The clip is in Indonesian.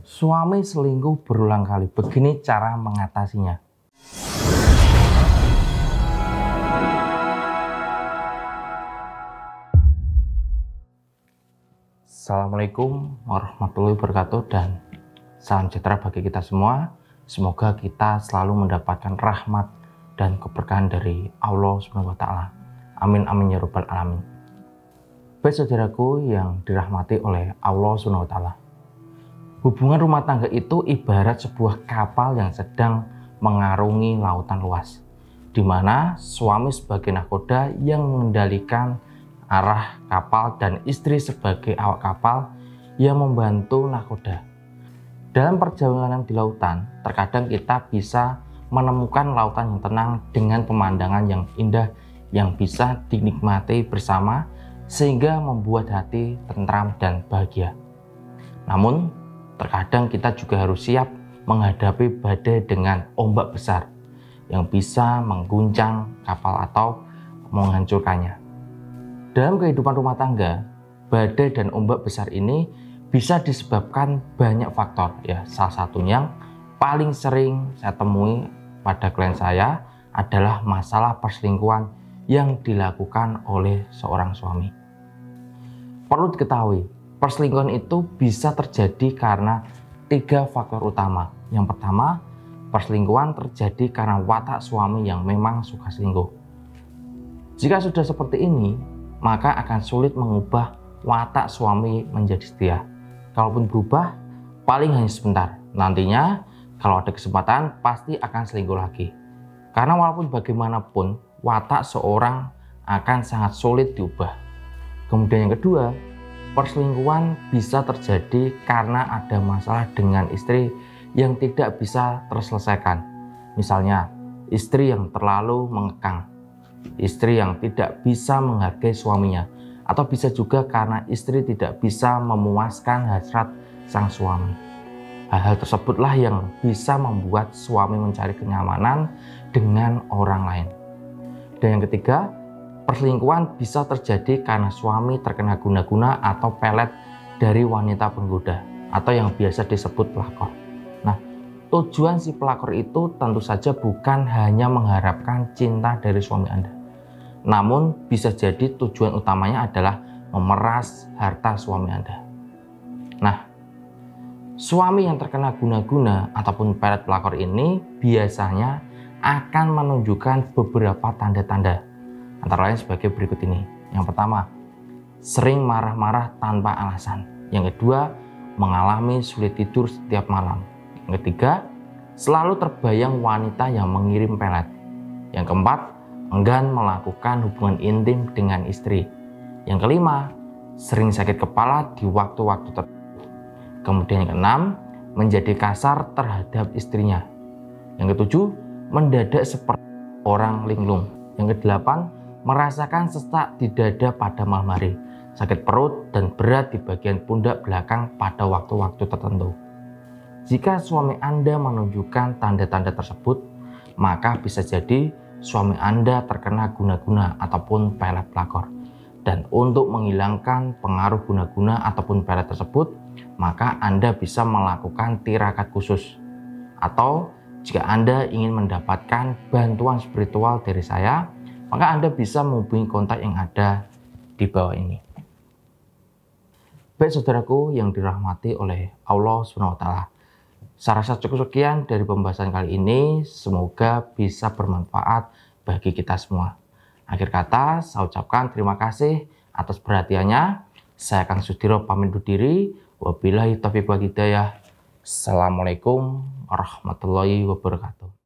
Suami selingkuh berulang kali, begini cara mengatasinya. Assalamualaikum warahmatullahi wabarakatuh dan salam sejahtera bagi kita semua. Semoga kita selalu mendapatkan rahmat dan keberkahan dari Allah SWT. Amin amin ya rabbal alamin. Baik saudaraku yang dirahmati oleh Allah SWT. Hubungan rumah tangga itu ibarat sebuah kapal yang sedang mengarungi lautan luas, di mana suami sebagai nahkoda yang mengendalikan arah kapal dan istri sebagai awak kapal yang membantu nahkoda. Dalam perjalanan di lautan, terkadang kita bisa menemukan lautan yang tenang dengan pemandangan yang indah yang bisa dinikmati bersama sehingga membuat hati tentram dan bahagia. Namun, terkadang kita juga harus siap menghadapi badai dengan ombak besar yang bisa mengguncang kapal atau menghancurkannya. Dalam kehidupan rumah tangga, badai dan ombak besar ini bisa disebabkan banyak faktor ya. Salah satunya yang paling sering saya temui pada klien saya adalah masalah perselingkuhan yang dilakukan oleh seorang suami. Perlu diketahui, perselingkuhan itu bisa terjadi karena 3 faktor utama. Yang pertama, perselingkuhan terjadi karena watak suami yang memang suka selingkuh. Jika sudah seperti ini, maka akan sulit mengubah watak suami menjadi setia. Kalaupun berubah, paling hanya sebentar. Nantinya, kalau ada kesempatan, pasti akan selingkuh lagi. Karena walaupun bagaimanapun, watak seorang akan sangat sulit diubah. Kemudian yang kedua, perselingkuhan bisa terjadi karena ada masalah dengan istri yang tidak bisa terselesaikan. Misalnya, istri yang terlalu mengekang, istri yang tidak bisa menghargai suaminya, atau bisa juga karena istri tidak bisa memuaskan hasrat sang suami. Hal-hal tersebutlah yang bisa membuat suami mencari kenyamanan dengan orang lain. Dan yang ketiga, perselingkuhan bisa terjadi karena suami terkena guna-guna atau pelet dari wanita penggoda atau yang biasa disebut pelakor. Nah, tujuan si pelakor itu tentu saja bukan hanya mengharapkan cinta dari suami Anda. Namun bisa jadi tujuan utamanya adalah memeras harta suami Anda. Nah, suami yang terkena guna-guna ataupun pelet pelakor ini biasanya akan menunjukkan beberapa tanda-tanda. Antara lain sebagai berikut ini. Yang pertama, sering marah-marah tanpa alasan. Yang kedua, mengalami sulit tidur setiap malam. Yang ketiga, selalu terbayang wanita yang mengirim pelet. Yang keempat, enggan melakukan hubungan intim dengan istri. Yang kelima, sering sakit kepala di waktu-waktu tertentu. Kemudian yang keenam, menjadi kasar terhadap istrinya. Yang ketujuh, mendadak seperti orang linglung. Yang kedelapan, merasakan sesak di dada pada malam hari, sakit perut dan berat di bagian pundak belakang pada waktu-waktu tertentu. Jika suami Anda menunjukkan tanda-tanda tersebut, maka bisa jadi suami Anda terkena guna-guna ataupun pelet pelakor. Dan untuk menghilangkan pengaruh guna-guna ataupun pelet tersebut, maka Anda bisa melakukan tirakat khusus. Atau jika Anda ingin mendapatkan bantuan spiritual dari saya, maka Anda bisa menghubungi kontak yang ada di bawah ini. Baik saudaraku yang dirahmati oleh Allah SWT. Saya rasa cukup sekian dari pembahasan kali ini. Semoga bisa bermanfaat bagi kita semua. Akhir kata, saya ucapkan terima kasih atas perhatiannya. Saya Kang Sudiro pamit undur diri. Wabillahi taufiq wal hidayah. Assalamualaikum warahmatullahi wabarakatuh.